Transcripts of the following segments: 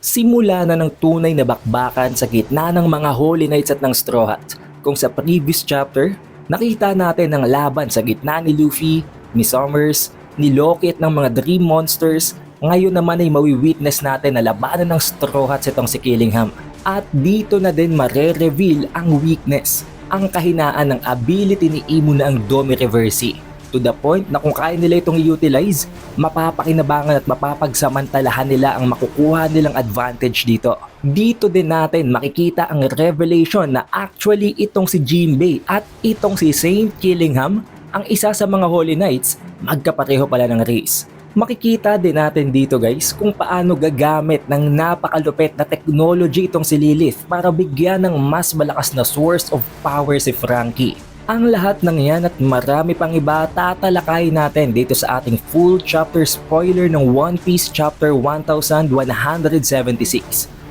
Simula na ng tunay na bakbakan sa gitna ng mga Holy Knights at ng Straw Hat. Kung sa previous chapter, nakita natin ang laban sa gitna ni Luffy, ni Summers, ni Loki at ng mga Dream Monsters. Ngayon naman ay mawi-witness natin na labanan ng Straw Hats itong si Killingham. At dito na din mare-reveal ang weakness, ang kahinaan ng ability ni Imo na ang Domi Reversi. To the point na kung kaya nila itong i-utilize, mapapakinabangan at mapapagsamantalahan nila ang makukuha nilang advantage dito. Dito din natin makikita ang revelation na actually itong si Jinbei at itong si Saint Killingham, ang isa sa mga Holy Knights, magkapareho pala ng race. Makikita din natin dito guys kung paano gagamit ng napakalupit na technology itong si Lilith para bigyan ng mas malakas na source of power si Franky. Ang lahat ng yan at marami pang iba tatalakayin natin dito sa ating full chapter spoiler ng One Piece chapter 1176.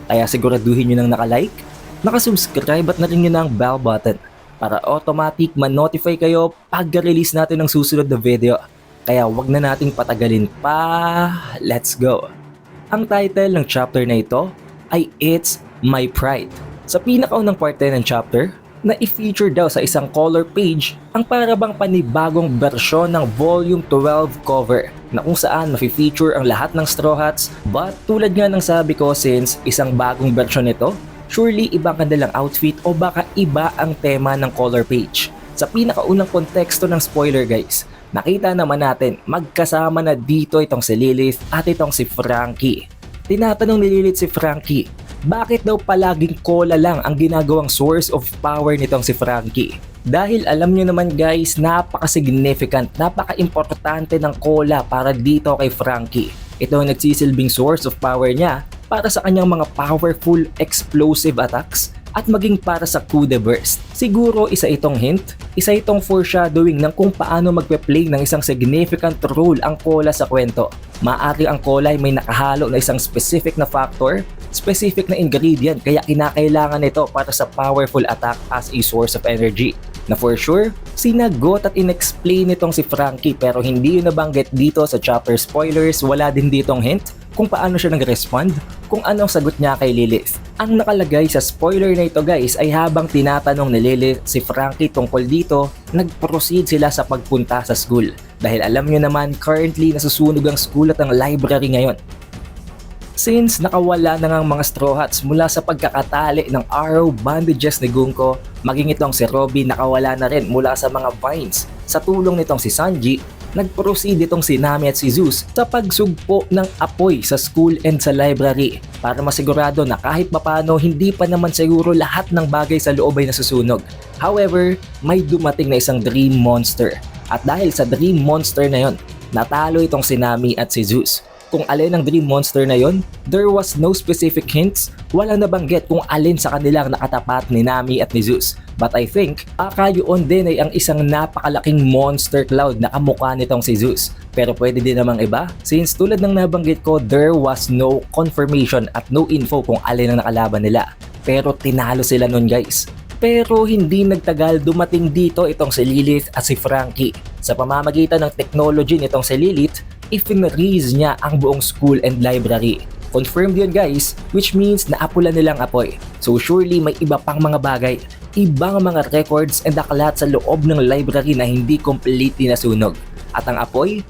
Kaya siguraduhin nyo nang nakalike, nakasubscribe at na rin nyo ng bell button para automatic ma-notify kayo pag release natin ng susunod na video. Kaya wag na nating patagalin pa, let's go! Ang title ng chapter na ito ay It's My Pride. Sa pinakaunang parte ng chapter, na i-feature daw sa isang color page ang parabang panibagong bersyon ng Volume 12 cover na kung saan mafe-feature ang lahat ng Straw Hats, but tulad nga ng sabi ko, since isang bagong bersyon nito, surely ibang kanilang outfit o baka iba ang tema ng color page. Sa pinakaunang konteksto ng spoiler guys, nakita naman natin magkasama na dito itong si Lilith at itong si Franky. Tinatanong ni Lilith si Franky, bakit daw palaging cola lang ang ginagawang source of power nitong si Franky? Dahil alam nyo naman guys, napaka-significant, napaka-importante ng cola para dito kay Franky. Ito ang nagsisilbing source of power niya para sa kanyang mga powerful explosive attacks at maging para sa coup de burst. Siguro isa itong hint, isa itong foreshadowing ng kung paano magpe-play ng isang significant role ang cola sa kwento. Maaari ang cola ay may nakahalo na isang specific na factor, specific na ingredient kaya kinakailangan nito para sa powerful attack as a source of energy. Na for sure, sinagot at inexplain nitong si Franky pero hindi yun nabanggit dito sa chapter spoilers, wala din ditong hint kung paano siya nag-respond, kung anong sagot niya kay Lilith. Ang nakalagay sa spoiler na ito guys ay habang tinatanong ni Lilith si Franky tungkol dito, nag-proceed sila sa pagpunta sa school. Dahil alam nyo naman currently nasusunog ang school at ang library ngayon. Since nakawala na ng mga Straw Hats mula sa pagkakatali ng arrow bandages ni Gunko, maging itong si Robin nakawala na rin mula sa mga vines. Sa tulong nitong si Sanji, nag-proceed itong si Nami at si Zeus sa pagsugpo ng apoy sa school and sa library para masigurado na kahit papano hindi pa naman siguro lahat ng bagay sa loob ay nasusunog. However, may dumating na isang Dream Monster at dahil sa Dream Monster na yon, natalo itong si Nami at si Zeus. Kung alin ang Dream Monster na yon, there was no specific hints, walang nabanggit kung alin sa kanilang nakatapat ni Nami at ni Zeus. But I think, baka yun din ay ang isang napakalaking monster cloud na kamukha nitong si Zeus. Pero pwede din namang iba, since tulad ng nabanggit ko, there was no confirmation at no info kung alin ang nakalaban nila. Pero tinalo sila nun guys. Pero hindi nagtagal dumating dito itong si Lilith at si Franky. Sa pamamagitan ng technology nitong si Lilith, i-freeze niya ang buong school and library. Confirmed yun guys, which means naapulan nilang apoy. So surely may iba pang mga bagay, ibang mga records and aklat sa loob ng library na hindi completely nasunog. At ang apoy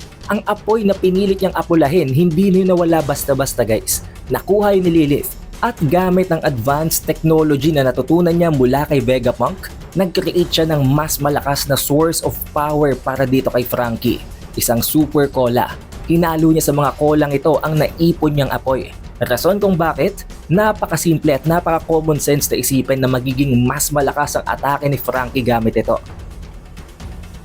na pinilit niyang apulahin, hindi na nawala basta-basta guys. Nakuha yun ni Lilith at gamit ng advanced technology na natutunan niya mula kay Vegapunk, nag-create siya ng mas malakas na source of power para dito kay Franky. Isang super cola. Hinalo niya sa mga kolang ito ang naipon niyang apoy. Rason kung bakit, napakasimple at napaka-common sense na isipin na magiging mas malakas ang atake ni Franky gamit ito.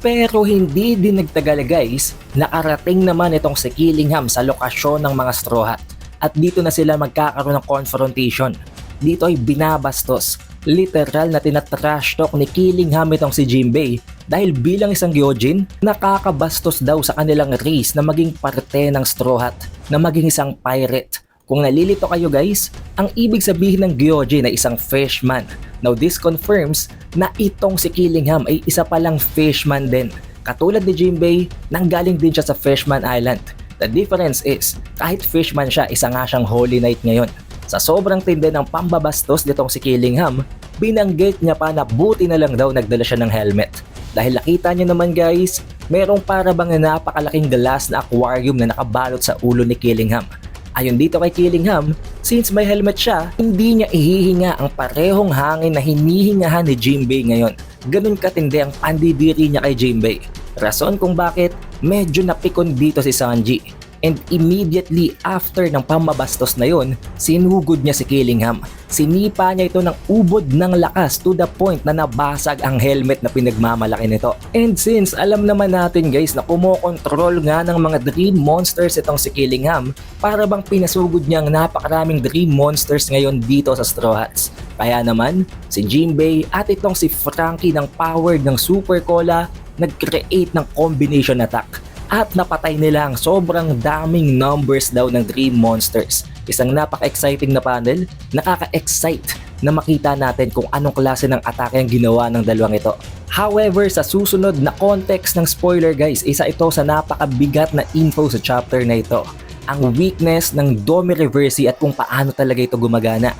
Pero hindi din nagtagal guys, nakarating naman itong si Killingham sa lokasyon ng mga Straw Hat. At dito na sila magkakaroon ng confrontation. Dito ay binabastos, literal na tinatrash talk ni Killingham itong si Jinbei dahil bilang isang Gyojin, nakakabastos daw sa kanilang race na maging parte ng Straw Hat, na maging isang pirate. Kung nalilito kayo guys, ang ibig sabihin ng Gyojin ay isang fishman. Now this confirms na itong si Killingham ay isa palang fishman din. Katulad ni Jinbei, nanggaling din siya sa Fishman Island. The difference is, kahit fishman siya, isa nga siyang Holy Knight ngayon. Sa sobrang tindi ng pambabastos nitong si Killingham, binanggit niya pa na buti na lang daw nagdala siya ng helmet. Dahil nakita niyo naman guys, merong para bang napakalaking glass na aquarium na nakabalot sa ulo ni Killingham. Ayon dito kay Killingham, since may helmet siya, hindi niya ihihinga ang parehong hangin na hinihingahan ni Jinbei ngayon. Ganun katindi ang pandidiri niya kay Jinbei. Rason kung bakit medyo napikon dito si Sanji. And immediately after ng pamabastos na yon, sinugod niya si Killingham. Sinipa niya ito ng ubod ng lakas to the point na nabasag ang helmet na pinagmamalaki nito. And since alam naman natin guys na kumokontrol nga ng mga dream monsters itong si Killingham, para bang pinasugod niya ang napakaraming dream monsters ngayon dito sa Straw Hats. Kaya naman, si Jinbei at itong si Franky ng powered ng Super Cola nag-create ng combination attack. At napatay nila ang sobrang daming numbers daw ng Dream Monsters. Isang napaka-exciting na panel, nakaka-excite na makita natin kung anong klase ng atake ang ginawa ng dalawang ito. However, sa susunod na context ng spoiler guys, isa ito sa napakabigat na info sa chapter na ito. Ang weakness ng Domi Reversi at kung paano talaga ito gumagana.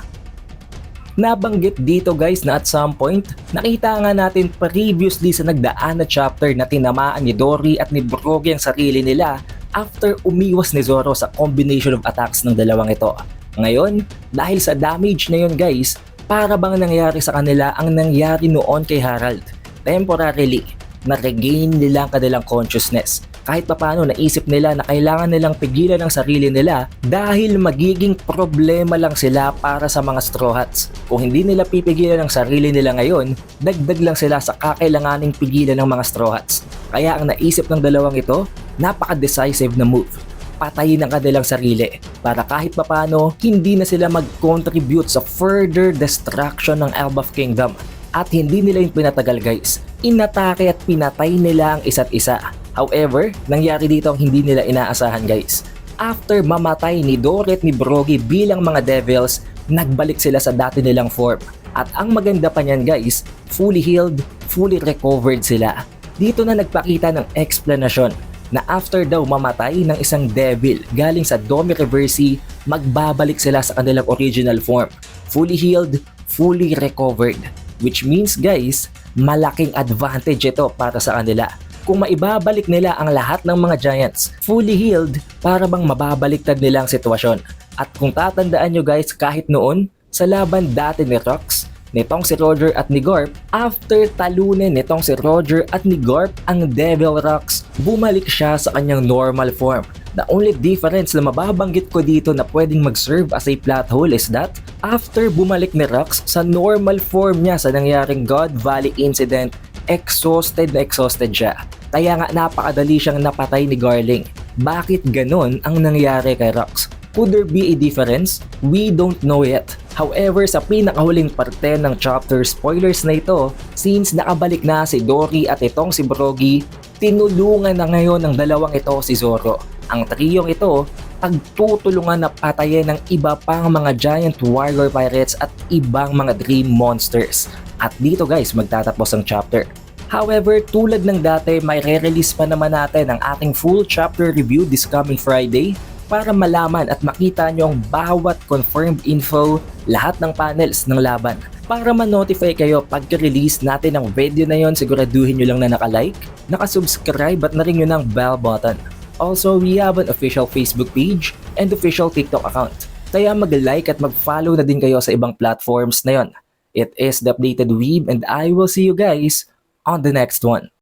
Nabanggit dito guys na at some point, nakita nga natin previously sa nagdaan na chapter na tinamaan ni Dory at ni Brogy ang sarili nila after umiwas ni Zoro sa combination of attacks ng dalawang ito. Ngayon, dahil sa damage na yun guys, para bang nangyari sa kanila ang nangyari noon kay Harald. Temporarily, na-regain nila ang kanilang consciousness. Kahit papaano naisip nila na kailangan nilang pigilan ang sarili nila dahil magiging problema lang sila para sa mga Straw Hats. Kung hindi nila pipigilan ang sarili nila ngayon, dagdag lang sila sa kakailanganing pigilan ng mga Straw Hats. Kaya ang naisip ng dalawang ito, napaka-decisive na move. Patayin ang kanilang sarili para kahit papaano hindi na sila mag-contribute sa further destruction ng Elbaf Kingdom. At hindi nila yung pinatagal guys. Inatake at pinatay nila ang isa't isa. However, nangyari dito ang hindi nila inaasahan guys. After mamatay ni Dory at ni Brogy bilang mga devils, nagbalik sila sa dati nilang form. At ang maganda pa niyan guys, fully healed, fully recovered sila. Dito na nagpakita ng explanation na after daw mamatay ng isang devil galing sa Domi Reversi, magbabalik sila sa kanilang original form. Fully healed, fully recovered. Which means guys, malaking advantage ito para sa kanila. Kung maibabalik nila ang lahat ng mga giants fully healed, para bang mababaliktad nila ang sitwasyon. At kung tatandaan nyo guys, kahit noon, sa laban dati ni Rox, nitong si Roger at ni Garp, after talunin nitong si Roger at ni Garp ang Devil Rox, bumalik siya sa kanyang normal form. The only difference na mababanggit ko dito na pwedeng mag-serve as a plot hole is that after bumalik ni Rox sa normal form niya sa nangyaring God Valley incident, exhausted na exhausted siya. Kaya nga napakadali siyang napatay ni Garling. Bakit ganun ang nangyari kay Rox? Could there be a difference? We don't know yet. However, sa pinakahuling parte ng chapter spoilers na ito, since nakabalik na si Dory at itong si Brogy, tinulungan na ngayon ng dalawang ito si Zoro. Ang triyong ito, pagtutulungan na patayin ng iba pang mga giant warrior pirates at ibang mga dream monsters. At dito guys, magtatapos ang chapter. However, tulad ng dati, may re-release pa naman natin ang ating full chapter review this coming Friday para malaman at makita nyo ang bawat confirmed info, lahat ng panels ng laban. Para ma-notify kayo pagka-release natin ng video na yon, siguraduhin nyo lang na naka-like, naka-subscribe at na rin nyo ng bell button. Also, we have an official Facebook page and official TikTok account. Kaya mag-like at mag-follow na din kayo sa ibang platforms na yon. It is The Updated Weeb and I will see you guys on the next one.